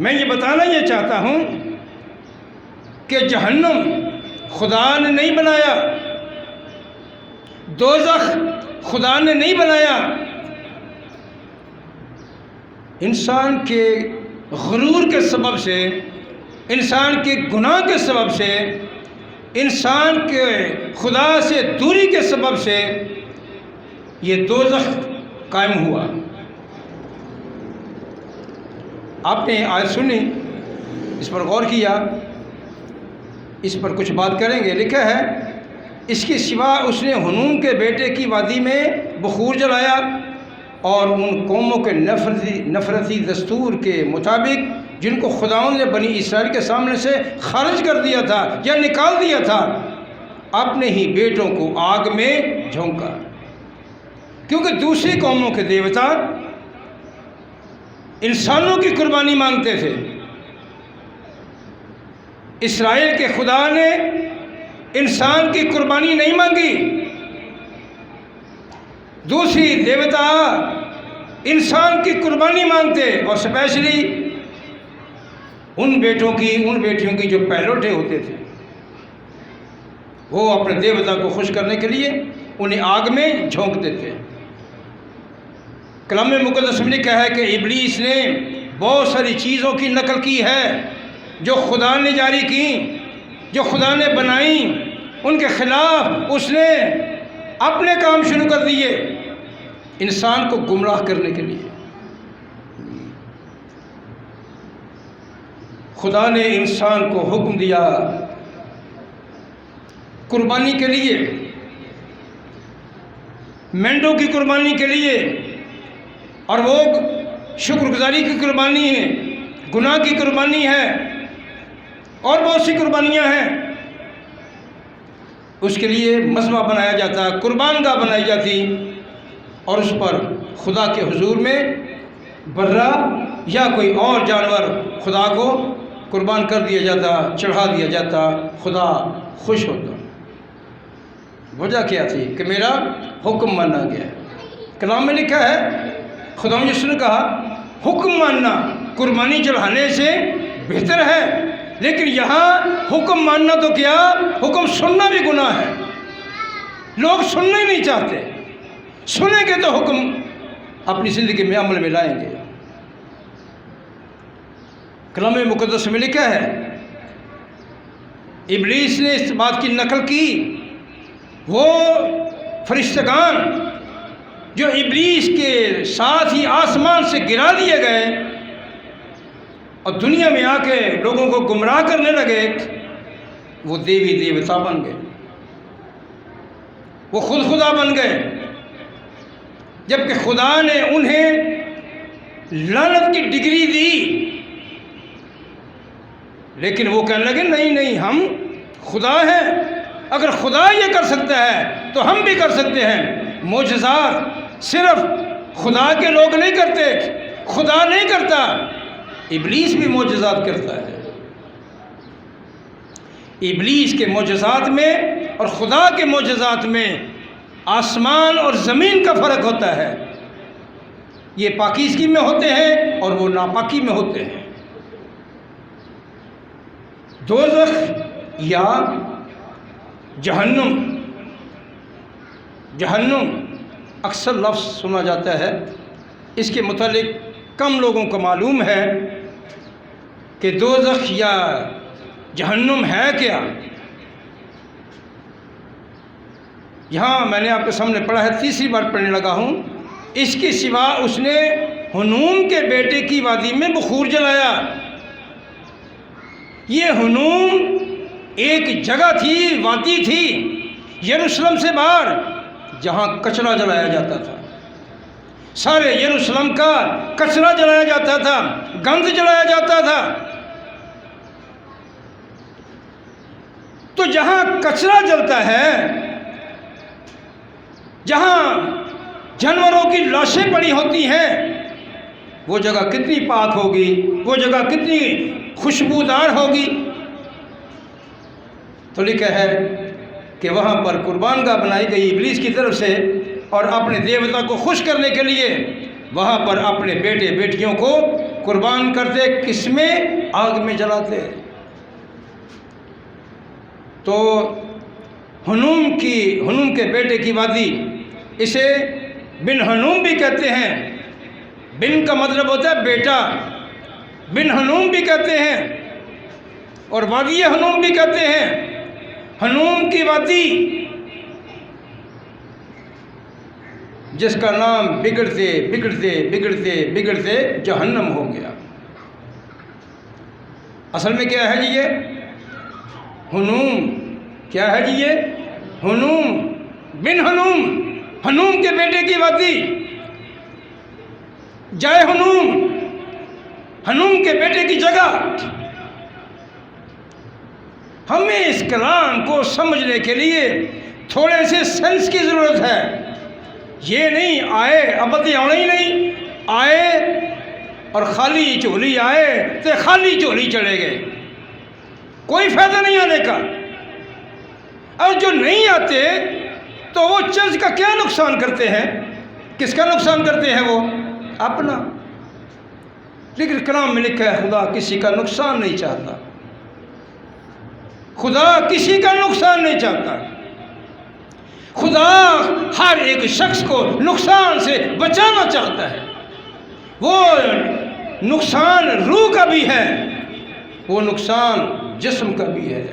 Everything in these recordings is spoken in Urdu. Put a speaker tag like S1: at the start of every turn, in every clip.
S1: میں یہ بتانا یہ چاہتا ہوں کہ جہنم خدا نے نہیں بنایا، دوزخ خدا نے نہیں بنایا، انسان کے غرور کے سبب سے، انسان کے گناہ کے سبب سے، انسان کے خدا سے دوری کے سبب سے یہ دوزخ قائم ہوا۔ آپ نے آیت سنی، اس پر غور کیا، اس پر کچھ بات کریں گے۔ لکھا ہے اس کے سوا اس نے ہنون کے بیٹے کی وادی میں بخور جلایا اور ان قوموں کے نفرتی دستور کے مطابق جن کو خداوند نے بنی اسرائیل کے سامنے سے خارج کر دیا تھا یا نکال دیا تھا، اپنے ہی بیٹوں کو آگ میں جھونکا، کیونکہ دوسری قوموں کے دیوتا انسانوں کی قربانی مانگتے تھے۔ اسرائیل کے خدا نے انسان کی قربانی نہیں مانگی، دوسری دیوتا انسان کی قربانی مانگتے، اور اسپیشلی ان بیٹیوں کی جو پہلوٹے ہوتے تھے، وہ اپنے دیوتا کو خوش کرنے کے لیے انہیں آگ میں جھونک دیتے۔ کلام مقدس میں لکھا ہے کہ ابلیس نے بہت ساری چیزوں کی نقل کی ہے جو خدا نے جاری کی، جو خدا نے بنائی، ان کے خلاف اس نے اپنے کام شروع کر دیے انسان کو گمراہ کرنے کے لیے۔ خدا نے انسان کو حکم دیا قربانی کے لیے، مینڈوں کی قربانی کے لیے، اور وہ شکر گزاری کی قربانی ہے، گناہ کی قربانی ہے، اور بہت سی قربانیاں ہیں۔ اس کے لیے مذبح بنایا جاتا، قربان گاہ بنائی جاتی، اور اس پر خدا کے حضور میں برا یا کوئی اور جانور خدا کو قربان کر دیا جاتا، چڑھا دیا جاتا، خدا خوش ہوتا۔ وجہ کیا تھی؟ کہ میرا حکم مانا گیا۔ کلام میں لکھا ہے، خدا یسوع نے کہا حکم ماننا قربانی چڑھانے سے بہتر ہے، لیکن یہاں حکم ماننا تو کیا، حکم سننا بھی گناہ ہے۔ لوگ سننا ہی نہیں چاہتے، سنیں گے تو حکم اپنی زندگی میں عمل میں لائیں گے۔ کلام مقدس میں لکھا ہے ابلیس نے اس بات کی نقل کی، وہ فرشتگان جو ابلیس کے ساتھ ہی آسمان سے گرا دیے گئے اور دنیا میں آ کے لوگوں کو گمراہ کرنے لگے، وہ دیوی دیوتا بن گئے، وہ خود خدا بن گئے، جبکہ خدا نے انہیں لعنت کی ڈگری دی۔ لیکن وہ کہنے لگے نہیں ہم خدا ہیں، اگر خدا یہ کر سکتا ہے تو ہم بھی کر سکتے ہیں۔ معجزات صرف خدا کے لوگ نہیں کرتے، خدا نہیں کرتا، ابلیس بھی معجزات کرتا ہے۔ ابلیس کے معجزات میں اور خدا کے معجزات میں آسمان اور زمین کا فرق ہوتا ہے۔ یہ پاکیزگی میں ہوتے ہیں اور وہ ناپاکی میں ہوتے ہیں۔ دوزخ یا جہنم اکثر لفظ سنا جاتا ہے، اس کے متعلق کم لوگوں کو معلوم ہے کہ دوزخ یا جہنم ہے کیا۔ یہاں میں نے آپ کے سامنے پڑھا ہے، تیسری بار پڑھنے لگا ہوں، اس کے سوا اس نے ہنون کے بیٹے کی وادی میں بخور جلایا۔ یہ ہنون ایک جگہ تھی، وادی تھی یروشلم سے باہر، جہاں کچرا جلایا جاتا تھا، سارے یروشلم کا کچرا جلایا جاتا تھا، گند جلایا جاتا تھا۔ تو جہاں کچرا جلتا ہے، جہاں جانوروں کی لاشیں پڑی ہوتی ہیں، وہ جگہ کتنی پاک ہوگی، وہ جگہ کتنی خوشبودار ہوگی۔ تو لکھا ہے کہ وہاں پر قربان گاہ بنائی گئی ابلیس کی طرف سے، اور اپنے دیوتا کو خوش کرنے کے لیے وہاں پر اپنے بیٹے بیٹیوں کو قربان کرتے، کس میں؟ آگ میں جلاتے۔ تو ہنوم کے بیٹے کی وادی، اسے بن ہنوم بھی کہتے ہیں۔ بن کا مطلب ہوتا ہے بیٹا، بن ہنوم بھی کہتے ہیں اور وادی ہنوم بھی کہتے ہیں۔ ہنوم کی وادی جس کا نام بگڑتے بگڑتے بگڑتے بگڑتے جہنم ہو گیا۔ اصل میں کیا ہے جی یہ ہنوم؟ کیا ہے جی یہ ہنوم؟ بن ہنوم، ہنوم کے بیٹے کی وادی، جائے ہنوم، ہنوم کے بیٹے کی جگہ۔ ہمیں اس کلام کو سمجھنے کے لیے تھوڑے سے سینس کی ضرورت ہے۔ یہ نہیں آئے ابدی آنا ہی نہیں، آئے اور خالی جھولی آئے تو خالی جھولی چلے گئے، کوئی فائدہ نہیں آنے کا۔ اور جو نہیں آتے تو وہ چرچ کا کیا نقصان کرتے ہیں؟ کس کا نقصان کرتے ہیں؟ وہ اپنا۔ لیکن کلام میں لکھا ہے خدا کسی کا نقصان نہیں چاہتا، خدا کسی کا نقصان نہیں چاہتا۔ خدا ہر ایک شخص کو نقصان سے بچانا چاہتا ہے۔ وہ نقصان روح کا بھی ہے، وہ نقصان جسم کا بھی ہے۔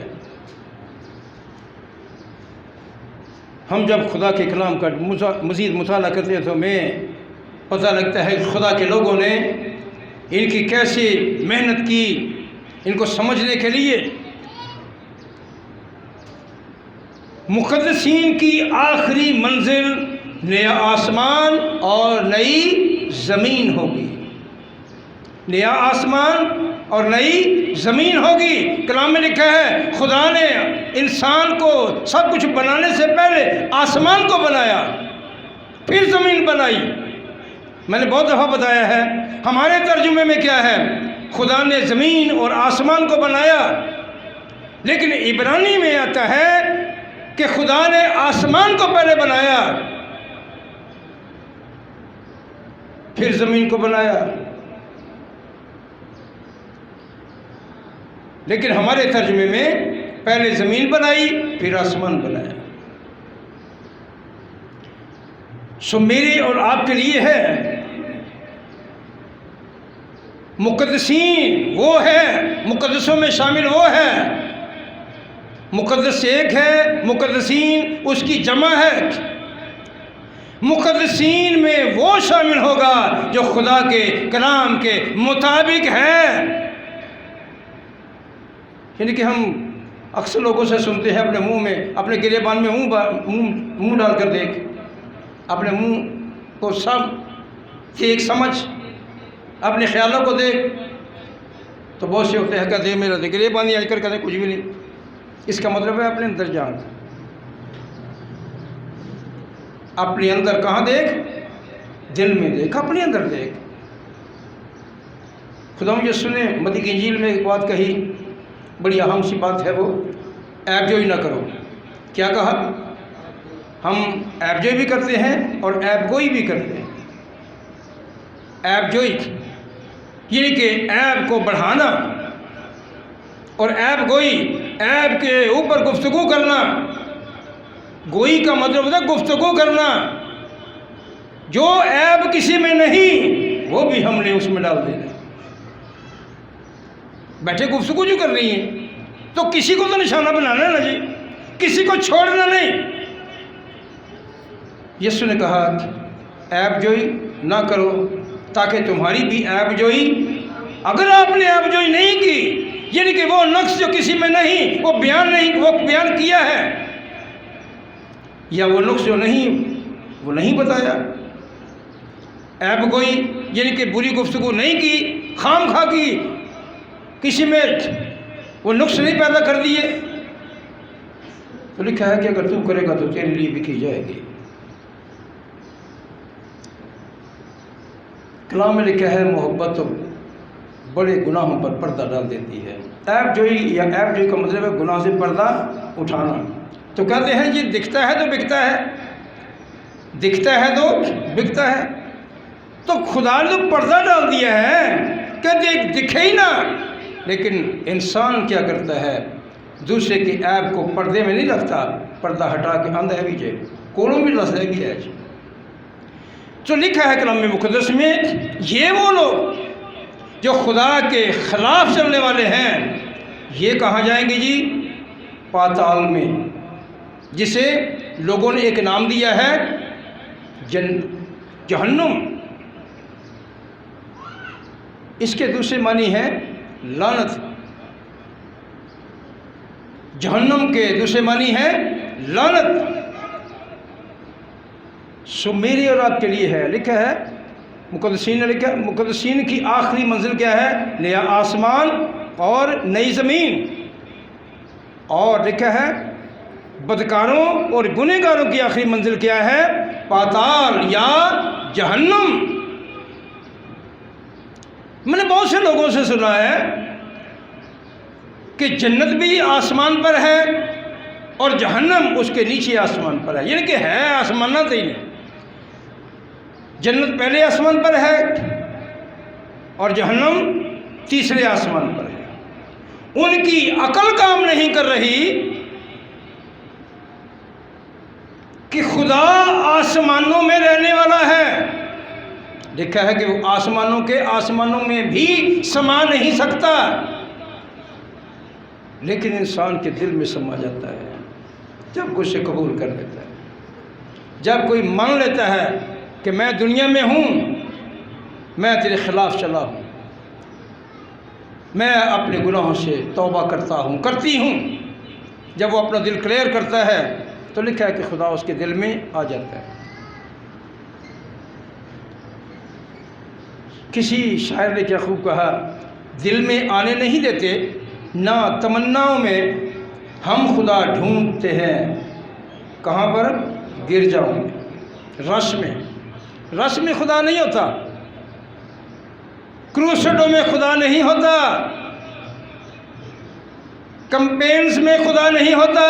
S1: ہم جب خدا کے کلام کا مزید مطالعہ کرتے ہیں تو ہمیں پتہ لگتا ہے کہ خدا کے لوگوں نے ان کی کیسی محنت کی ان کو سمجھنے کے لیے۔ مقدسین کی آخری منزل نیا آسمان اور نئی زمین ہوگی، نیا آسمان اور نئی زمین ہوگی۔ کلام میں لکھا ہے خدا نے انسان کو سب کچھ بنانے سے پہلے آسمان کو بنایا، پھر زمین بنائی۔ میں نے بہت دفعہ بتایا ہے، ہمارے ترجمے میں کیا ہے؟ خدا نے زمین اور آسمان کو بنایا، لیکن عبرانی میں آتا ہے کہ خدا نے آسمان کو پہلے بنایا پھر زمین کو بنایا۔ لیکن ہمارے ترجمے میں پہلے زمین بنائی پھر آسمان بنایا۔ سو میرے اور آپ کے لیے ہے، مقدسین وہ ہے، مقدسوں میں شامل وہ ہے۔ مقدس ایک ہے، مقدسین اس کی جمع ہے۔ مقدسین میں وہ شامل ہوگا جو خدا کے کلام کے مطابق ہے۔ یعنی کہ ہم اکثر لوگوں سے سنتے ہیں اپنے منہ میں، اپنے گریبان میں منہ ڈال کر دیکھ، اپنے منہ کو ایک سمجھ، اپنے خیالوں کو دیکھ۔ تو بہت سے ہوتے ہیں کہتے ہیں میرا گریبان ہی آج کر کہتے کچھ بھی نہیں۔ اس کا مطلب ہے اپنے اندر جان، اپنے اندر کہاں دیکھ؟ دل میں دیکھ، اپنے اندر دیکھ۔ خدا مجھے سنے، متی کی انجیل میں ایک بات کہی، بڑی اہم سی بات ہے، وہ عیب جوئی نہ کرو۔ کیا کہا؟ ہم عیب جوئی بھی کرتے ہیں اور عیب گوئی بھی کرتے ہیں۔ عیب جوئی یہ کہ عیب کو بڑھانا، اور عیب گوئی عیب کے اوپر گفتگو کرنا۔ گوئی کا مطلب ہوتا ہے گفتگو کرنا، جو عیب کسی میں نہیں وہ بھی ہم نے اس میں ڈال دینا۔ بیٹھے گفتگو جو کر رہی ہیں تو کسی کو تو نشانہ بنانا نا جی، کسی کو چھوڑنا نہیں۔ یسوع نے کہا عیب جوئی نہ کرو تاکہ تمہاری بھی عیب جوئی، اگر آپ نے عیب جوئی نہیں کی، یعنی کہ وہ نقص جو کسی میں نہیں وہ بیان کیا ہے، یا وہ نقص جو نہیں وہ نہیں بتایا، عیب گوئی یعنی کہ بری گفتگو نہیں کی، خام خواہ کی، کسی میں وہ نقص نہیں پیدا کر دیے، تو لکھا ہے کہ اگر تو کرے گا تو تیرے لیے بھی کی جائے گی۔ کلام میں لکھا ہے محبت بڑے گناہوں پر پردہ ڈال دیتی ہے۔ عیب جوئی یا عیب جوئی کا مطلب ہے گناہ سے پردہ اٹھانا۔ تو کہتے ہیں یہ دکھتا ہے تو بکتا ہے، دکھتا ہے تو بکتا ہے۔ تو خدا نے تو پردہ ڈال دیا ہے کہ دکھے ہی نہ. لیکن انسان کیا کرتا ہے؟ دوسرے کے عیب کو پردے میں نہیں رکھتا، پردہ ہٹا کے اندھا بھی جائے کولوں بھی رسے بھی ہے. تو لکھا ہے کلام مقدس میں، یہ وہ لوگ جو خدا کے خلاف چلنے والے ہیں یہ کہاں جائیں گے جی؟ پاتال میں، جسے لوگوں نے ایک نام دیا ہے جہنم. اس کے دوسرے معنی ہے لعنت. جہنم کے دوسرے معنی ہے لعنت. سو میری اور آپ کے لیے ہے. لکھا ہے مقدسین نے لکھا، مقدسین کی آخری منزل کیا ہے؟ نیا آسمان اور نئی زمین. اور لکھا ہے بدکاروں اور گنہگاروں کی آخری منزل کیا ہے؟ پاتال یا جہنم. میں نے بہت سے لوگوں سے سنا ہے کہ جنت بھی آسمان پر ہے اور جہنم اس کے نیچے آسمان پر ہے. یعنی کہ ہے آسمانات ہی نہیں. جنت پہلے آسمان پر ہے اور جہنم تیسرے آسمان پر ہے. ان کی عقل کام نہیں کر رہی کہ خدا آسمانوں میں رہنے والا ہے. لکھا ہے کہ وہ آسمانوں میں بھی سما نہیں سکتا، لیکن انسان کے دل میں سما جاتا ہے جب کوئی اسے قبول کر لیتا ہے. جب کوئی مان لیتا ہے کہ میں دنیا میں ہوں، میں تیرے خلاف چلا ہوں، میں اپنے گناہوں سے توبہ کرتی ہوں. جب وہ اپنا دل کلیئر کرتا ہے تو لکھا ہے کہ خدا اس کے دل میں آ جاتا ہے. کسی شاعر نے کیا خوب کہا، دل میں آنے نہیں دیتے نہ تمناؤں میں ہم خدا ڈھونڈتے ہیں. کہاں پر؟ گرجاؤں میں، رش میں خدا نہیں ہوتا، کروسڈوں میں خدا نہیں ہوتا، کمپینز میں خدا نہیں ہوتا،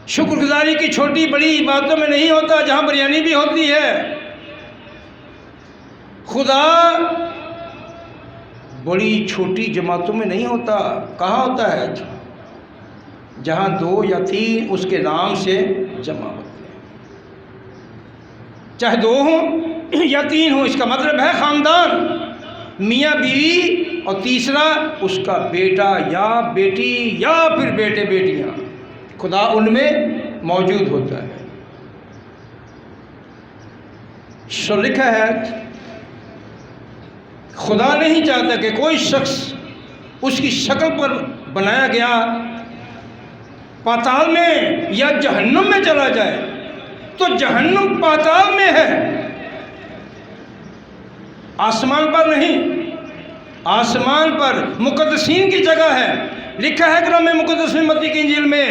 S1: شکر گزاری کی چھوٹی بڑی باتوں میں نہیں ہوتا جہاں بریانی بھی ہوتی ہے. خدا بڑی چھوٹی جماعتوں میں نہیں ہوتا. کہاں ہوتا ہے؟ جہاں 2 یا 3 اس کے نام سے جمع ہوتے ہیں. چاہے 2 ہوں یا 3 ہوں، اس کا مطلب ہے خاندان، میاں بیوی اور تیسرا اس کا بیٹا یا بیٹی یا پھر بیٹے بیٹیاں. خدا ان میں موجود ہوتا ہے. سو لکھا ہے خدا نہیں چاہتا کہ کوئی شخص اس کی شکل پر بنایا گیا پاتال میں یا جہنم میں چلا جائے. تو جہنم پاتال میں ہے، آسمان پر نہیں. آسمان پر مقدسین کی جگہ ہے. لکھا ہے کلام مقدس میں متی کی انجیل میں،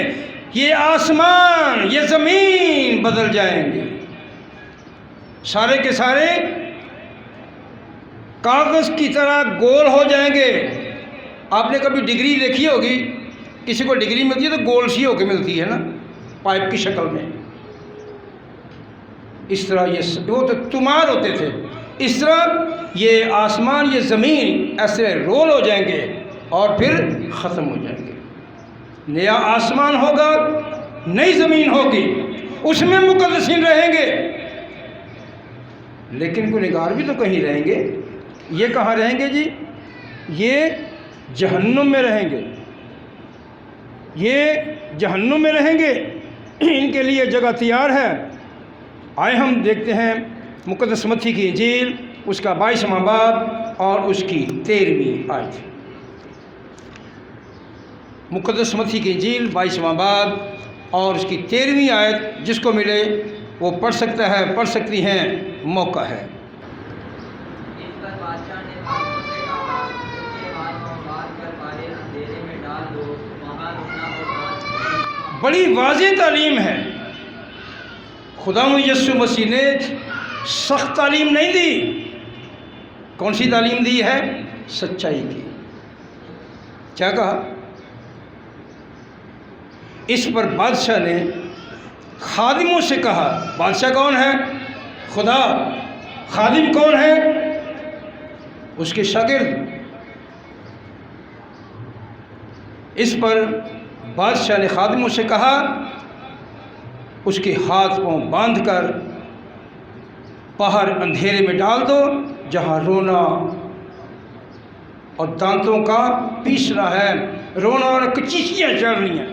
S1: یہ آسمان یہ زمین بدل جائیں گے، سارے کے سارے کاغذ کی طرح گول ہو جائیں گے. آپ نے کبھی ڈگری دیکھی ہوگی، کسی کو ڈگری ملتی ہے تو گول سی ہو کے ملتی ہے نا، پائپ کی شکل میں. اس طرح وہ تو تمار ہوتے تھے. اس طرح یہ آسمان یہ زمین ایسے رول ہو جائیں گے اور پھر ختم ہو جائیں گے. نیا آسمان ہوگا، نئی زمین ہوگی، اس میں مقدسین رہیں گے. لیکن گنہگار بھی تو کہیں رہیں گے. یہ کہاں رہیں گے جی؟ یہ جہنم میں رہیں گے. یہ جہنم میں رہیں گے. ان کے لیے جگہ تیار ہے. آئے ہم دیکھتے ہیں مقدس متی کی انجیل، اس کا 22واں باب اور اس کی 13ویں آیت. مقدس متی کی انجیل 22واں باب اور اس کی 13ویں آیت. جس کو ملے وہ پڑھ سکتا ہے، پڑھ سکتی ہیں، موقع ہے.
S2: اس پر بادشاہ نے بادشاہ سے کہا، ان کے ہاتھوں باندھ کر پارے اندھیرے میں ڈال دو، وہاں رکنا اور
S1: بڑی واضح تعلیم ہے. خدا یسوع مسیح نے سخت تعلیم نہیں دی. کون سی تعلیم دی ہے؟ سچائی کی. کیا کہا؟ اس پر بادشاہ نے خادموں سے کہا. بادشاہ کون ہے؟ خدا. خادم کون ہے؟ اس کے شاگرد اس پر بادشاہ نے خادموں سے کہا اس کے ہاتھ پاؤں باندھ کر باہر اندھیرے میں ڈال دو جہاں رونا اور دانتوں کا پیسنا ہے، رونا اور کچیچیاں چل رہی ہیں۔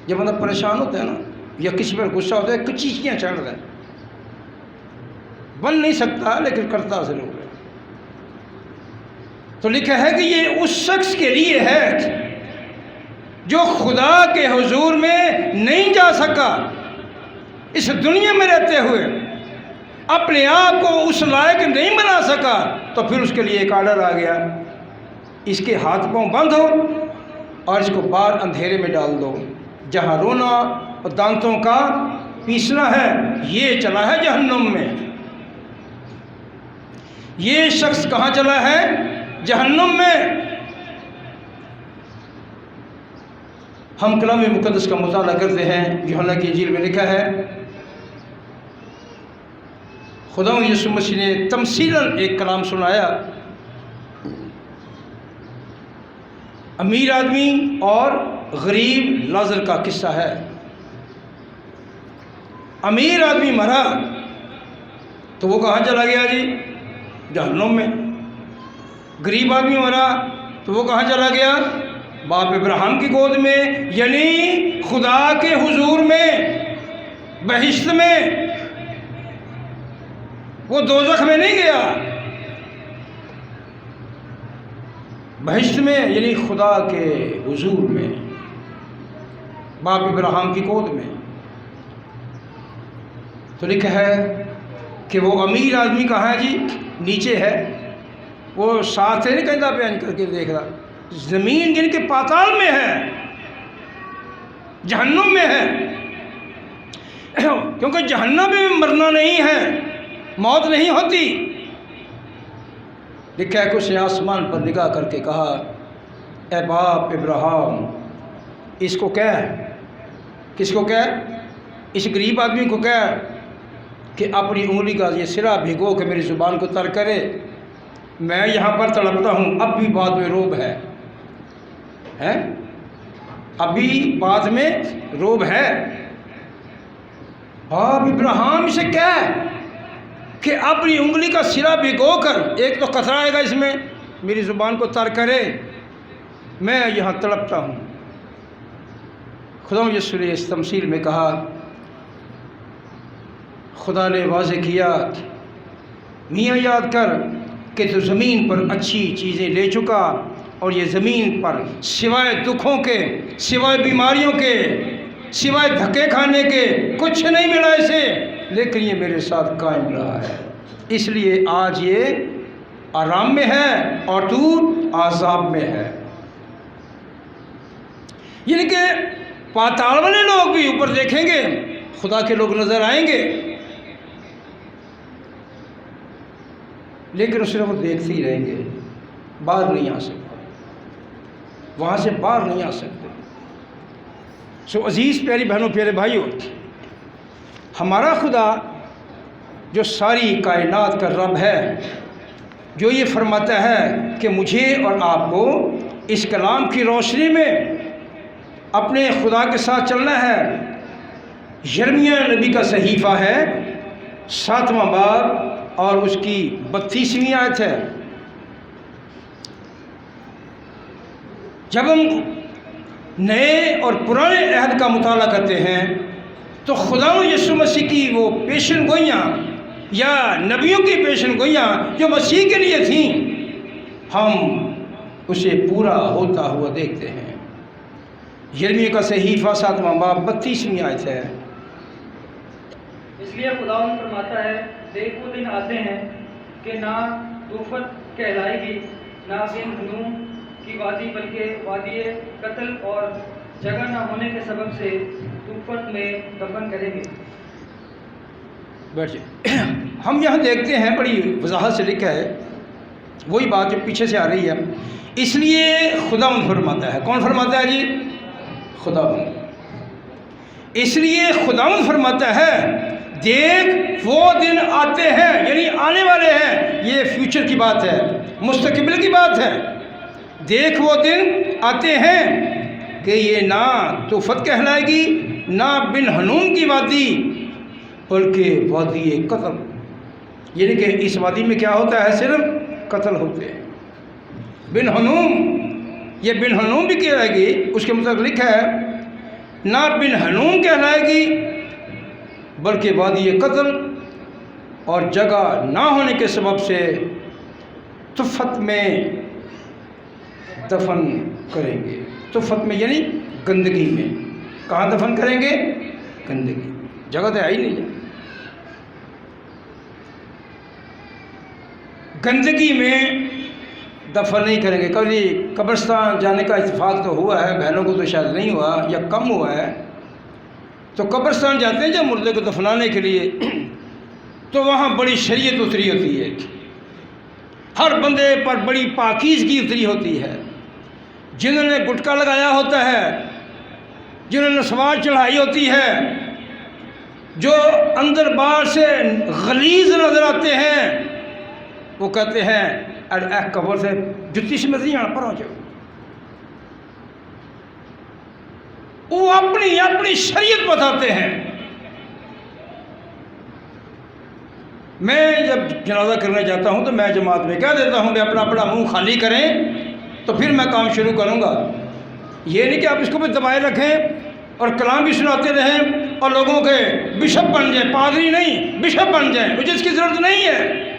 S1: جب بندہ پریشان ہوتا ہے نا یا کسی پر غصہ ہوتا ہے کچیچیاں چل رہا ہے، بن نہیں سکتا لیکن کرتا ضرور ہے۔ تو لکھا ہے کہ یہ اس شخص کے لیے ہے جو خدا کے حضور میں نہیں جا سکا، اس دنیا میں رہتے ہوئے اپنے آپ کو اس لائق نہیں بنا سکا، تو پھر اس کے لیے ایک آرڈر آ گیا، اس کے ہاتھ پاؤں بند ہو اور اس کو باہر اندھیرے میں ڈال دو جہاں رونا اور دانتوں کا پیسنا ہے۔ یہ چلا ہے جہنم میں، یہ شخص کہاں چلا ہے؟ جہنم میں۔ ہم کلام مقدس کا مطالعہ کرتے ہیں، یوحنا کی انجیل میں لکھا ہے خدا یسوع مسیح نے تمثیلاً ایک کلام سنایا، امیر آدمی اور غریب لازر کا قصہ ہے۔ امیر آدمی مرا تو وہ کہاں چلا گیا جی؟ جہنم میں۔ غریب آدمی مرا تو وہ کہاں چلا گیا؟ باپ ابراہیم کی گود میں، یعنی خدا کے حضور میں، بہشت میں۔ وہ دوزخ میں نہیں گیا، بہشت میں، یعنی خدا کے حضور میں، باپ ابراہیم کی گود میں۔ تو لکھا ہے کہ وہ امیر آدمی کہاں ہے جی؟ نیچے ہے۔ وہ ساتھ سے نہیں کہتا بیان کر کے دیکھ رہا، زمین جن کے پاتال میں ہے، جہنم میں ہے، کیونکہ جہنم میں مرنا نہیں ہے، موت نہیں ہوتی۔ لکھا ہے کہ اس نے آسمان پر نگاہ کر کے کہا، اے باپ ابراہیم، اس کو کہہ، کس کو کہہ؟ اس غریب آدمی کو کہہ کہ اپنی انگلی کا یہ سرا بھگو کے میری زبان کو تر کرے، میں یہاں پر تڑپتا ہوں، اب بھی بات میں روب ہے، ابھی بات میں روب ہے۔ باپ ابراہیم اسے کہہ کہ اپنی انگلی کا سرا بھگو کر، ایک تو قطرہ آئے گا اس میں، میری زبان کو تر کرے، میں یہاں تڑپتا ہوں۔ خدا یسوع نے اس تمثیل میں کہا، خدا نے واضح کیا، میاں یاد کر کہ تو زمین پر اچھی چیزیں لے چکا، اور یہ زمین پر سوائے دکھوں کے، سوائے بیماریوں کے، سوائے دھکے کھانے کے کچھ نہیں ملا اسے، لیکن یہ میرے ساتھ قائم رہا ہے، اس لیے آج یہ آرام میں ہے اور تو عذاب میں ہے۔ یعنی کہ پاتال والے لوگ بھی اوپر دیکھیں گے، خدا کے لوگ نظر آئیں گے، لیکن صرف وہ دیکھتے ہی رہیں گے، باہر نہیں آ سکتے، وہاں سے باہر نہیں آ سکتے۔ سو عزیز پیاری بہنوں، پیارے بھائیوں، ہمارا خدا جو ساری کائنات کا رب ہے، جو یہ فرماتا ہے کہ مجھے اور آپ کو اس کلام کی روشنی میں اپنے خدا کے ساتھ چلنا ہے۔ یرمیہ نبی کا صحیفہ ہے 7واں باب اور اس کی 32ویں آیت ہے۔ جب ہم نئے اور پرانے عہد کا مطالعہ کرتے ہیں تو خدا یسوع مسیح کی وہ پیشن گوئیاں یا نبیوں کی پیشن گوئیاں جو مسیح کے لیے تھیں، ہم اسے پورا ہوتا ہوا دیکھتے ہیں۔ یرمیہ کا صحیفہ 7واں باب 32ویں آیت ہے۔
S3: اس لیے خداوند فرماتا ہے، دیکھ وہ دن آتے ہیں کہ نہ توفت کہلائے گی، نہ بن ہنوم کی وادی، بلکہ وادی قتل اور جگہ نہ ہونے کے سبب سے توفت میں دفن کریں گے۔
S1: بیٹھ جائے۔ ہم یہاں دیکھتے ہیں، بڑی وضاحت سے لکھا ہے، وہی بات جو پیچھے سے آ رہی ہے۔ اس لیے خداوند فرماتا ہے، کون فرماتا ہے جی؟ خداوند۔ اس لیے خداوند فرماتا ہے، دیکھ وہ دن آتے ہیں، یعنی آنے والے ہیں، یہ فیوچر کی بات ہے، مستقبل کی بات ہے۔ دیکھ وہ دن آتے ہیں کہ یہ نہ طوفت کہلائے گی، نہ بن حنون کی وادی، بلکہ وادی قتل، یعنی کہ اس وادی میں کیا ہوتا ہے؟ صرف قتل ہوتے ہیں۔ بن حنون، یہ بن حنون بھی کہلائے گی، اس کے مطلب لکھا ہے نہ بن حنون کہلائے گی بلکہ وادی قتل، اور جگہ نہ ہونے کے سبب سے طفت میں دفن کریں گے۔ طفت میں یعنی گندگی میں۔ کہاں دفن کریں گے؟ گندگی، جگہ تو ہے ہی نہیں ہے۔ گندگی میں دفن نہیں کریں گے۔ کبھی قبرستان جانے کا اتفاق تو ہوا ہے، بہنوں کو تو شاید نہیں ہوا یا کم ہوا ہے، تو قبرستان جاتے ہیں جب مردے کو دفنانے کے لیے، تو وہاں بڑی شریعت اتری ہوتی ہے، ہر بندے پر بڑی پاکیزگی اتری ہوتی ہے۔ جنہوں نے گٹکا لگایا ہوتا ہے، جنہوں نے سوار چڑھائی ہوتی ہے، جو اندر باہر سے غلیظ نظر آتے ہیں، وہ کہتے ہیں اے قبر سے جتی سے نہیں آنا پر ہو جاؤ۔ وہ اپنی شریعت بتاتے ہیں۔ میں جب جنازہ کرنے جاتا ہوں تو میں جماعت میں کہہ دیتا ہوں کہ اپنا منہ خالی کریں تو پھر میں کام شروع کروں گا۔ یہ نہیں کہ آپ اس کو بھی دبائے رکھیں اور کلام بھی سناتے رہیں اور لوگوں کے بشپ بن جائیں، پادری نہیں بشپ بن جائیں، مجھے اس کی ضرورت نہیں ہے۔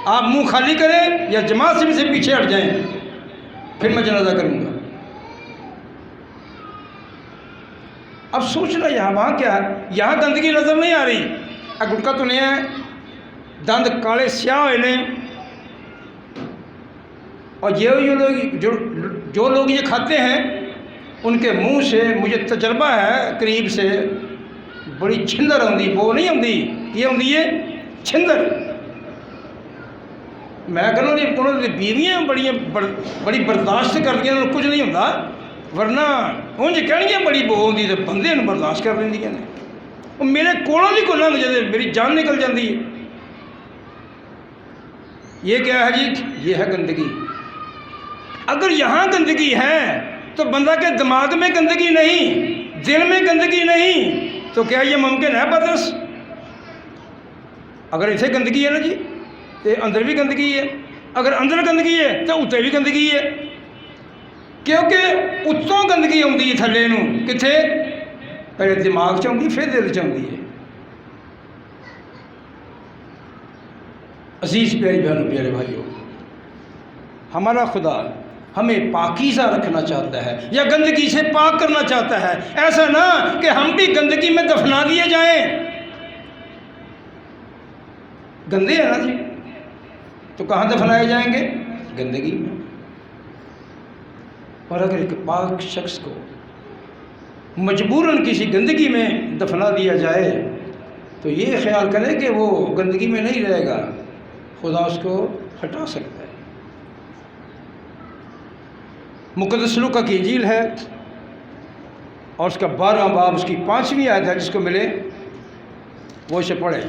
S1: آپ منہ خالی کریں یا جماعت سے پیچھے ہٹ جائیں، پھر میں جنازہ کروں گا۔ اب سوچنا یہاں وہاں کیا ہے؟ یہاں گندگی نظر نہیں آ رہی، گٹکا تو نہیں ہے، دند کالے سیاہ ہوئے نے، اور جو لوگ یہ کھاتے ہیں ان کے منہ سے مجھے تجربہ ہے قریب سے، بڑی چھندر آتی، وہ نہیں آتی، یہ آتی ہے چھندر۔ میں کہنا انہوں نے بیویاں بڑی برداشت کر دیا، کچھ نہیں ہوتا، ورنہ انج کہنگیاں بڑی بو ہوتی تو بندے برداشت کر لیں نے، وہ میرے کولوں بھی کوئی لنگ جاتے، میری جان نکل جاتی ہے۔ یہ کیا ہے جی؟ یہ ہے گندگی۔ اگر یہاں گندگی ہے تو بندہ کے دماغ میں گندگی نہیں، دل میں گندگی نہیں، تو کیا یہ ممکن ہے بدرس؟ اگر اتنے گندگی ہے نا جی تو اندر بھی گندگی ہے، اگر اندر گندگی ہے تو اتنے بھی گندگی ہے، کیونکہ اتوں گندگی آتی ہے تھلے نوں، کتنے؟ پہلے دماغ چاہتی پھر دل چاہتی ہے۔ عزیز پیاری بہنوں پیارے بھائیوں، ہمارا خدا ہمیں پاکیزہ رکھنا چاہتا ہے یا گندگی سے پاک کرنا چاہتا ہے، ایسا نہ کہ ہم بھی گندگی میں دفنا دیے جائیں۔ گندے ہیں نا جی، تو کہاں دفنائے جائیں گے؟ گندگی میں۔ اور اگر ایک پاک شخص کو مجبوراً کسی گندگی میں دفنا دیا جائے تو یہ خیال کرے کہ وہ گندگی میں نہیں رہے گا، خدا اس کو ہٹا سکتا ہے۔ مقدس لوکا کی انجیل ہے اور اس کا 12واں باب، اس کی 5ویں آیت ہے، جس کو ملے وہ اسے پڑھے۔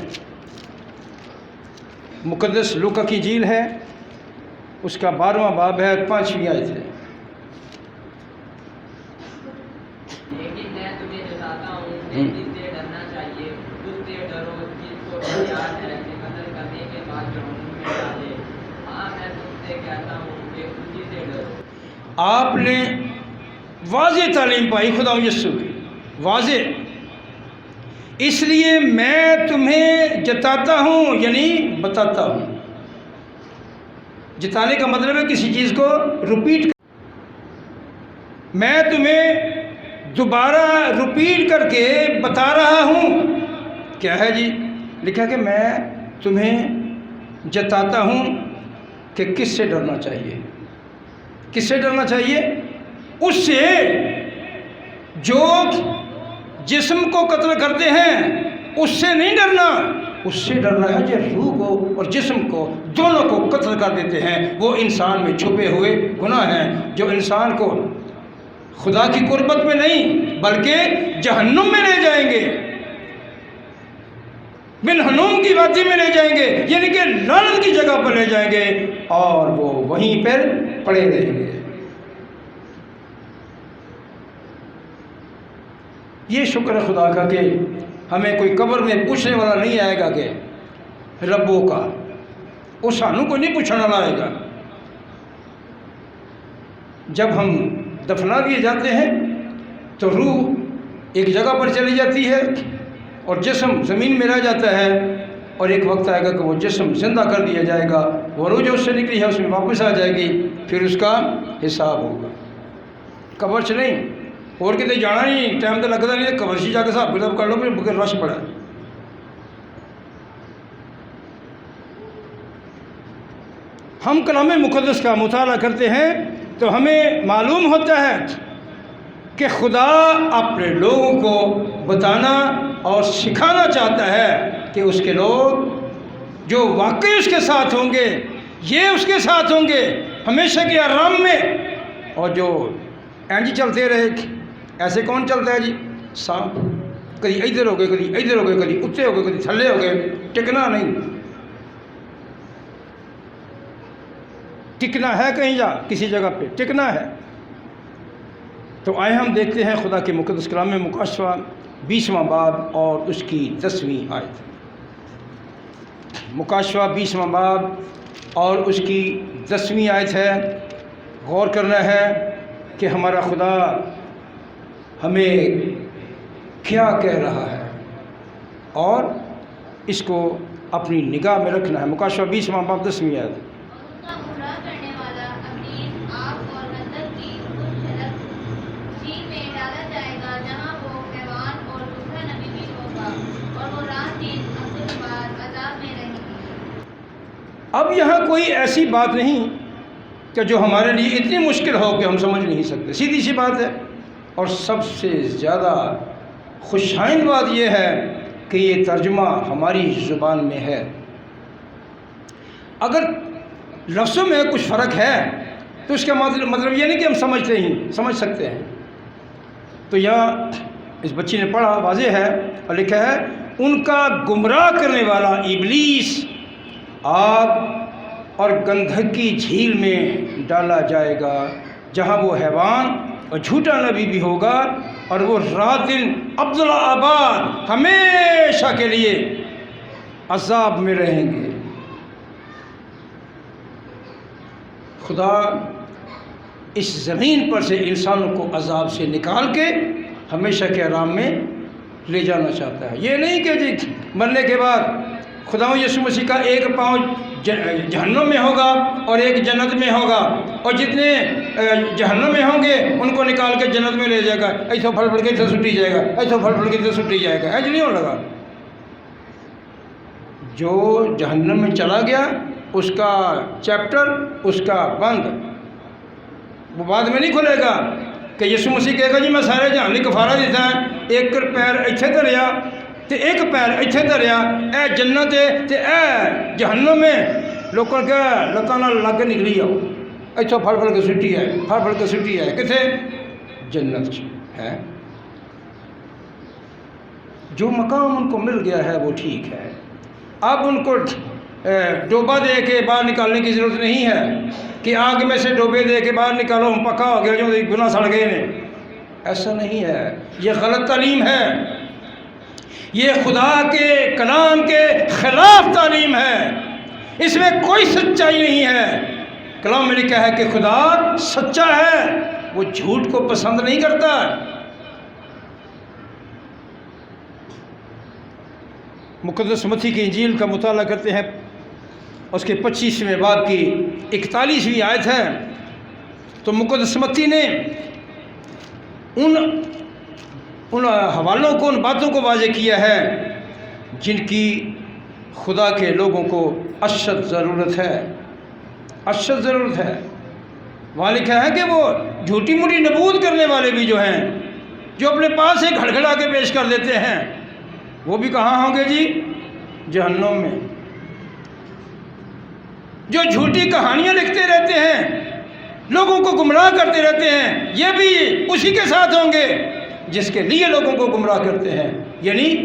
S1: مقدس لوکا کی انجیل ہے، اس کا 12واں باب ہے، 5ویں آیت ہے۔
S2: لیکن میں تمہیں بتاتا ہوں کہ جس سے ڈرنا چاہیے اس سے ڈرو، جس کو یاد ہے کہ قتل کرنے کے بعد جہنم میں ڈالے۔ ہاں میں تم سے کہتا ہوں کہ اسی سے ڈرو۔
S1: آپ نے واضح تعلیم پائی خدا یسوع کی، واضح، اس لیے میں تمہیں جتاتا ہوں، یعنی بتاتا ہوں۔ جتانے کا مطلب ہے کسی چیز کو ریپیٹ کر، میں تمہیں دوبارہ ریپیٹ کر کے بتا رہا ہوں۔ کیا ہے جی؟ لکھا کہ میں تمہیں جتاتا ہوں کہ کس سے ڈرنا چاہیے۔ کس سے ڈرنا چاہیے؟ اس سے جو جسم کو قتل کرتے ہیں، اس سے نہیں ڈرنا، اس سے ڈرنا ہے جو روح کو اور جسم کو دونوں کو قتل کر دیتے ہیں۔ وہ انسان میں چھپے ہوئے گناہ ہیں جو انسان کو خدا کی قربت میں نہیں بلکہ جہنم میں لے جائیں گے۔ بن ہنوم کی وادی میں لے جائیں گے، یعنی کہ لعنت کی جگہ پر لے جائیں گے اور وہ وہیں پر پڑے رہیں گے۔ یہ شکر ہے خدا کا کہ ہمیں کوئی قبر میں پوچھنے والا نہیں آئے گا کہ ربوں کا، وہ سانوں کو نہیں پوچھنے والا آئے گا۔ جب ہم دفنا دیے جاتے ہیں تو روح ایک جگہ پر چلی جاتی ہے اور جسم زمین میں رہ جاتا ہے، اور ایک وقت آئے گا کہ وہ جسم زندہ کر دیا جائے گا، وہ روح جو اس سے نکلی ہے اس میں واپس آ جائے گی، پھر اس کا حساب ہوگا۔ قبر سے نہیں، اور کتے جانا نہیں، ٹائم تو لگتا نہیں، قبر سے جا کے حساب کتاب کر لو، پھر بغیر رش پڑا۔ ہم کلام مقدس کا مطالعہ کرتے ہیں تو ہمیں معلوم ہوتا ہے کہ خدا اپنے لوگوں کو بتانا اور سکھانا چاہتا ہے کہ اس کے لوگ جو واقعی اس کے ساتھ ہوں گے، یہ اس کے ساتھ ہوں گے ہمیشہ کے آرام میں، اور جو اینج چلتے رہے، ایسے کون چلتا ہے جی؟ سانپ، کدی ادھر ہو گئے، کدی ادھر ہو گئے، کدی اتنے ہو گئے، کدی تھلے ہو گئے، ٹکنا نہیں۔ ٹکنا ہے کہیں جا کسی جگہ پہ ٹکنا ہے۔ تو آئے ہم دیکھتے ہیں خدا کے مقدس کلام میں مکاشفہ 20واں باب اور اس کی 10ویں آیت۔ مکاشفہ 20واں باب اور اس کی 10ویں آیت ہے۔ غور کرنا ہے کہ ہمارا خدا ہمیں کیا کہہ رہا ہے اور اس کو اپنی نگاہ میں رکھنا ہے۔ مکاشفہ 20واں باب 10ویں آیت۔
S4: کا گمراہ کرنے والا ابلیس آگ اور گندھک کی اس جھیل میں ڈالا جائے گا جہاں وہ حیوان اور دوسرا نبی بھی ہوگا، اور وہ رات دن عذاب میں رہیں گے۔
S1: اب یہاں کوئی ایسی بات نہیں کہ جو ہمارے لیے اتنی مشکل ہو کہ ہم سمجھ نہیں سکتے، سیدھی سی بات ہے۔ اور سب سے زیادہ خوشائند بات یہ ہے کہ یہ ترجمہ ہماری زبان میں ہے۔ اگر لفظوں میں کچھ فرق ہے تو اس کا مطلب یہ نہیں کہ ہم سمجھ سکتے ہیں۔ تو یہاں اس بچی نے پڑھا، واضح ہے اور لکھا ہے ان کا گمراہ کرنے والا ابلیس آگ اور گندھک کی جھیل میں ڈالا جائے گا جہاں وہ حیوان اور جھوٹا نبی بھی ہوگا، اور وہ رات دن عبدالآباد ہمیشہ کے لیے عذاب میں رہیں گے۔ خدا اس زمین پر سے انسانوں کو عذاب سے نکال کے ہمیشہ کے آرام میں لے جانا چاہتا ہے۔ یہ نہیں کہ جی مرنے کے بعد خدا یسوع مسیح کا ایک پاؤں جہنم میں ہوگا اور ایک جنت میں ہوگا، اور جتنے جہنم میں ہوں گے ان کو نکال کے جنت میں لے جائے گا، ایسا پھڑ پھڑ کے ادھر سٹی جائے گا، ایسا پھڑ پھڑ کے ادھر سٹی جائے گا، ایسا نہیں ہو لگا۔ جو جہنم میں چلا گیا اس کا چیپٹر، اس کا بند وہ بعد میں نہیں کھلے گا کہ یسوع مسیح کہے گا جی میں سارے جہان لی کفارہ دیتا ہے، ایک پیر اتنے دھریا تے ایک پیر اتنے دھریا، اے جنت ہے تے اے جہنم میں لوگوں کے لتاں نال لگ نکلی آؤ، اتوں پھڑ پھڑ کے سٹی ہے، پھڑ پھڑ کے سٹی ہے، کتنے جنت ہے۔ جو مقام ان کو مل گیا ہے وہ ٹھیک ہے، اب ان کو ڈوبا دے کے باہر نکالنے کی ضرورت نہیں ہے کہ آگ میں سے ڈوبے دے کے باہر نکالو ہم پکا ہو گیا جو گناہ سڑ گئے نے، ایسا نہیں ہے۔ یہ غلط تعلیم ہے، یہ خدا کے کلام کے خلاف تعلیم ہے، اس میں کوئی سچائی نہیں ہے۔ کلام میں لکھا ہے کہ خدا سچا ہے، وہ جھوٹ کو پسند نہیں کرتا۔ مقدس متی کی انجیل کا مطالعہ کرتے ہیں، اس کے 25ویں باب کی 41ویں آیت ہے۔ تو مقدس متی نے ان حوالوں کو، ان باتوں کو واضح کیا ہے جن کی خدا کے لوگوں کو اشد ضرورت ہے، اشد ضرورت ہے۔ وہاں لکھا ہے کہ وہ جھوٹی موٹی نبوت کرنے والے بھی جو ہیں، جو اپنے پاس سے گھڑگھڑا کے پیش کر دیتے ہیں، وہ بھی کہاں ہوں گے جی؟ جہنم میں۔ جو جھوٹی کہانیاں لکھتے رہتے ہیں، لوگوں کو گمراہ کرتے رہتے ہیں، یہ بھی اسی کے ساتھ ہوں گے جس کے لیے لوگوں کو گمراہ کرتے ہیں، یعنی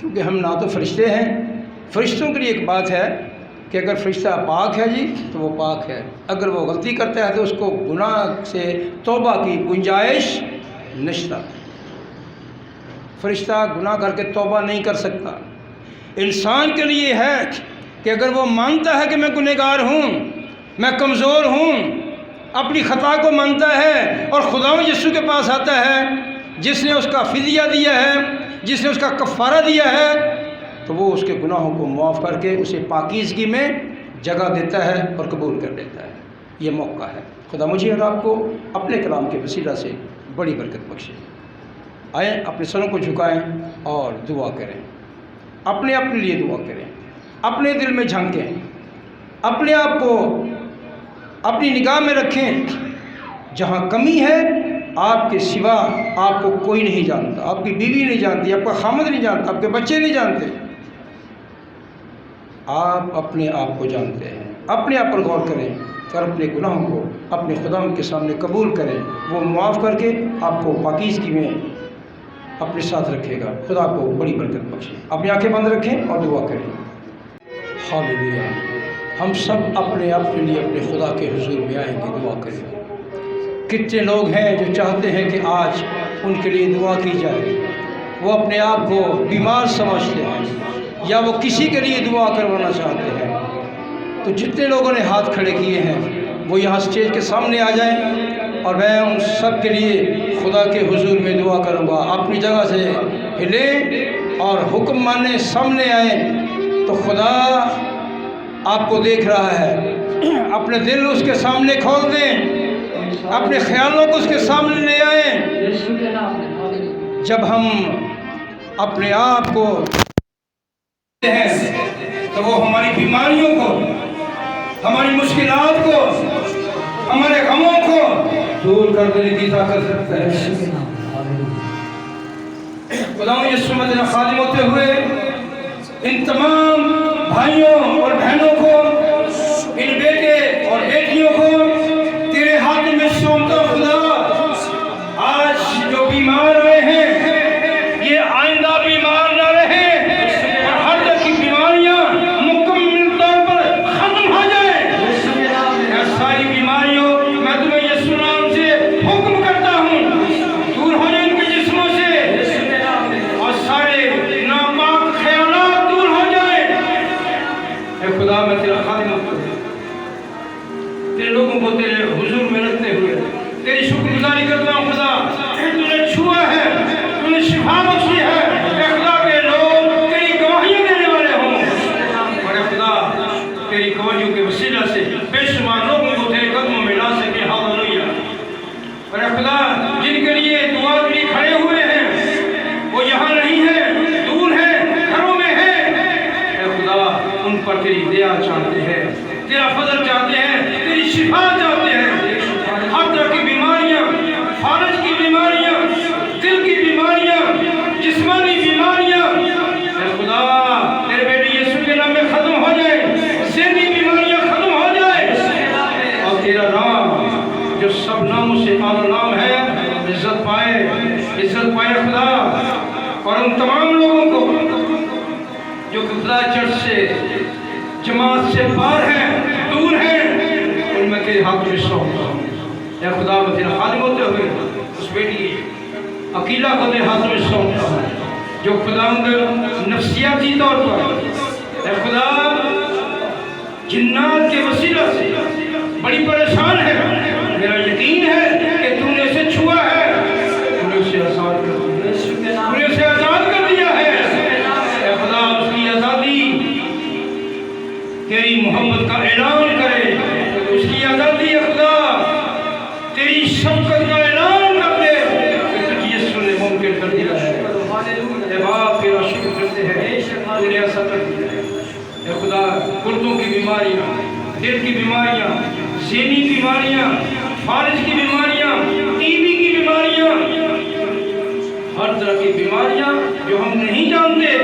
S1: کیونکہ ہم نہ تو فرشتے ہیں. فرشتوں کے لیے ایک بات ہے کہ اگر فرشتہ پاک ہے جی تو وہ پاک ہے، اگر وہ غلطی کرتا ہے تو اس کو گناہ سے توبہ کی گنجائش نشتا. فرشتہ گناہ کر کے توبہ نہیں کر سکتا. انسان کے لیے ہے کہ اگر وہ مانتا ہے کہ میں گنہگار ہوں، میں کمزور ہوں، اپنی خطا کو مانتا ہے اور خداوند یسوع کے پاس آتا ہے جس نے اس کا فدیہ دیا ہے، جس نے اس کا کفارہ دیا ہے، تو وہ اس کے گناہوں کو معاف کر کے اسے پاکیزگی میں جگہ دیتا ہے اور قبول کر لیتا ہے. یہ موقع ہے. خدا مجھے اور آپ کو اپنے کلام کے وسیلہ سے بڑی برکت بخشے. آئیں اپنے سروں کو جھکائیں اور دعا کریں. اپنے لیے دعا کریں، اپنے دل میں جھانکیں، اپنے آپ کو اپنی نگاہ میں رکھیں. جہاں کمی ہے آپ کے سوا آپ کو کوئی نہیں جانتا. آپ کی بیوی نہیں جانتی، آپ کا خامد نہیں جانتا، آپ کے بچے نہیں جانتے. آپ اپنے آپ کو جانتے ہیں. اپنے آپ پر غور کریں اور اپنے گناہوں کو اپنے خداوند کے سامنے قبول کریں. وہ معاف کر کے آپ کو پاکیزگی میں اپنے ساتھ رکھے گا. خدا کو بڑی برکت بخشے. اپنی آنکھیں بند رکھیں اور دعا کریں. ہاللیلویا. ہم سب اپنے لیے اپنے خدا کے حضور میں آئیں گے، دعا کریں گے. کتنے لوگ ہیں جو چاہتے ہیں کہ آج ان کے لیے دعا کی جائے. وہ اپنے آپ کو بیمار سمجھتے ہیں یا وہ کسی کے لیے دعا کروانا چاہتے ہیں. تو جتنے لوگوں نے ہاتھ کھڑے کیے ہیں وہ یہاں اسٹیج کے سامنے آ جائیں اور میں ان سب کے لیے خدا کے حضور میں دعا کروں گا. اپنی جگہ سے ہلیں اور حکم ماننے سامنے آئیں. تو خدا آپ کو دیکھ رہا ہے. اپنے دل اس کے سامنے کھول دیں، اپنے خیالوں کو اس کے سامنے لے آئیں. جب ہم اپنے آپ کو ہیں تو وہ ہماری بیماریوں کو، ہماری مشکلات کو، ہمارے غموں کو دور کر دینے کی طاقت رکھتا ہے. خداوند یسوع مسیح خادم ہوتے ہوئے ان تمام بھائیوں اور بہنوں کو، ان بیٹے اور بیٹیوں کو تیرے ہاتھ میں سونپتا. خدا آج جو بیمار ہوئے ہیں یہ آئندہ بیمار نہ رہے اور ہر طرح کی بیماریاں مکمل طور پر ختم ہو جائیں. ساری بیماریوں میں تمہیں یسوع نام سے حکم کرتا ہوں دور ہو جائیں ان کے جسموں سے، اور سارے ناپاک خیالات دور ہو جائیں. اے خدا میں تیرا خادم ہوں، تیرے لوگوں کو تیرے حضور میں رکھتے ہوئے تیری شکر گزاری کرتا ہوں. خدا تو نے چھوا ہے، تو نے شفا بخشی ہے. اے خدا کے لوگ تیری گواہیاں دینے والے ہوں، اور اے خدا تیری گواہیوں کے وسیلہ سے بے شمار لوگوں کو تیرے قدموں میں لا سکے. ہاللیلویا. اور اے خدا جن کے لیے دعا کے لیے کھڑے ہوئے ہیں وہ یہاں نہیں ہیں، دور ہیں، گھروں میں ہیں. اے خدا ان پر تیری دیا چاہتے ہیں، تیرا فضل چاہتے ہیں، تیری شفا چاہتے ہیں. ہر طرح کی بیماریاں، فالج کی بیماریاں، دل کی بیماریاں، جسمانی بیماریاں، اے خدا تیرے بیٹے یسوع کے نام میں ختم ہو جائے. ذہنی بیماریاں ختم ہو جائے اور تیرا نام جو سب ناموں سے اعلیٰ نام ہے عزت پائے خدا. اور ان تمام لوگوں کو جو خدا چرچ سے، جماعت سے باہر ہیں، دور ہیں، ان میں تیرے ہاتھ میں سونپتا ہوں. اے خدا میں تیرا خادم ہوتے ہوئے اس بیٹی عقیلہ کو تیرے ہاتھ میں سونپتا ہوں جو خداوند نفسیاتی طور پر اے خدا جنات کے وسیلہ سے بڑی پریشان ہے. میرا یقین ہے کہ تو نے اسے چھوا ہے، تو نے اسے آزاد کر دیا، تو نے اسے آزاد کر دیا ہے. اے خدا اس کی آزادی، تیری محبت کا اعلان کرے. اس کی آزادی ہے خدا، تیری شفقت کا اعلان کر دے کہ تجھے یسوع نے ممکن کر دیا ہے. اے باپ تیرا شکر کرتے ہیں تو نے ایسا کر دیا ہے. اے خدا گردوں کی بیماریاں، دل کی بیماریاں، ذہنی بیماریاں، فالج کی بیماریاں، ٹی بی کی بیماریاں، ہر طرح کی بیماریاں جو ہم نہیں جانتے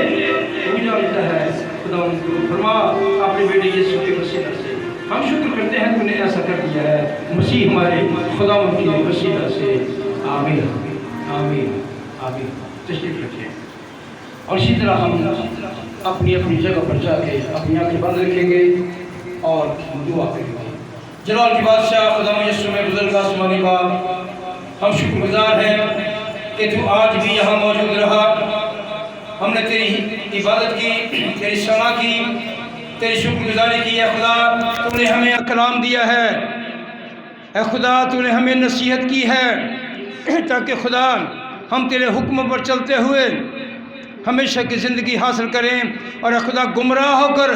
S1: وہ جانتا ہے. خدا ان کو فرما اپنے بیٹے یسوع کے وسیلہ سے ہم شکر کرتے ہیں تو نے ایسا کر دیا ہے. مسیح ہمارے خدا ان کے وسیلہ سے. آمین آمین آمین. تشریف رکھیں. اور اسی طرح ہم اپنی اپنی جگہ پر جا کے اپنی آنکھیں بند رکھیں گے اور دعا کریں گے۔ جلال کی بادشاہ خدا یسوع میں بزرگ آسمانی باپ، ہم شکر گزار ہیں کہ تو آج بھی یہاں موجود رہا۔ ہم نے تیری عبادت کی، تیری ثنا کی، تیری شکر گزاری کی۔ اے خدا تو نے ہمیں کلام دیا ہے، اے خدا تو نے ہمیں نصیحت کی ہے تاکہ خدا ہم تیرے حکم پر چلتے ہوئے ہمیشہ کی زندگی حاصل کریں، اور اے خدا گمراہ ہو کر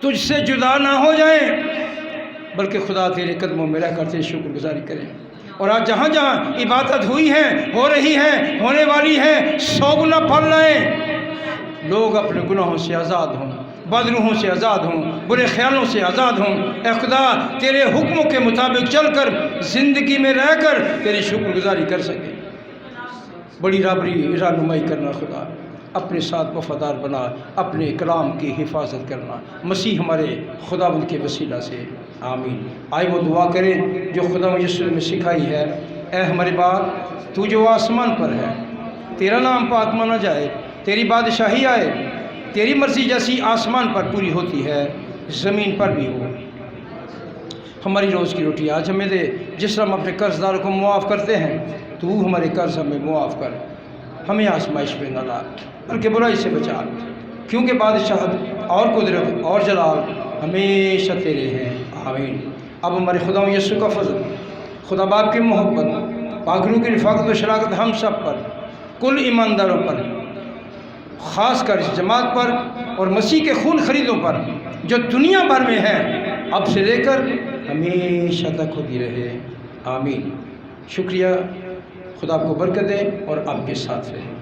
S1: تجھ سے جدا نہ ہو جائیں، بلکہ خدا تیرے قدموں میں رہ کر تیری شکر گزاری کریں۔ اور آج جہاں جہاں عبادت ہوئی ہے، ہو رہی ہے، ہونے والی ہے، 100 گنا پھل لائیں، لوگ اپنے گناہوں سے آزاد ہوں، بدروحوں سے آزاد ہوں، برے خیالوں سے آزاد ہوں۔ اے خدا تیرے حکموں کے مطابق چل کر زندگی میں رہ کر تیری شکر گزاری کر سکیں۔ بڑی رابری رہنمائی کرنا خدا، اپنے ساتھ وفادار بنا، اپنے کلام کی حفاظت کرنا، مسیح ہمارے خداوند کے وسیلہ سے، آمین۔ آئے وہ دعا کریں جو خدا یسوع نے سکھائی ہے۔ اے ہمارے باپ تو جو آسمان پر ہے، تیرا نام پاک مانا جائے، تیری بادشاہی آئے، تیری مرضی جیسی آسمان پر پوری ہوتی ہے زمین پر بھی ہو۔ ہماری روز کی روٹی آج ہمیں دے، جس طرح ہم اپنے قرض داروں کو معاف کرتے ہیں تو ہمارے قرض ہمیں معاف کر، ہمیں آزمائش میں نہ لا بلکہ برائی سے بچا، کیونکہ بادشاہت اور قدرت اور جلال ہمیشہ تیرے ہیں، آمین۔ اب ہمارے خدا یسوع کا فضل، خدا باپ کی محبت، پاک روح کی رفاقت و شراکت ہم سب پر، کل ایمانداروں پر، خاص کر اس جماعت پر اور مسیح کے خون خریدوں پر جو دنیا بھر میں ہے، اب سے لے کر ہمیشہ تک ہوتی رہے، آمین۔ شکریہ، خدا آپ کو برکت دے اور آپ کے ساتھ رہے۔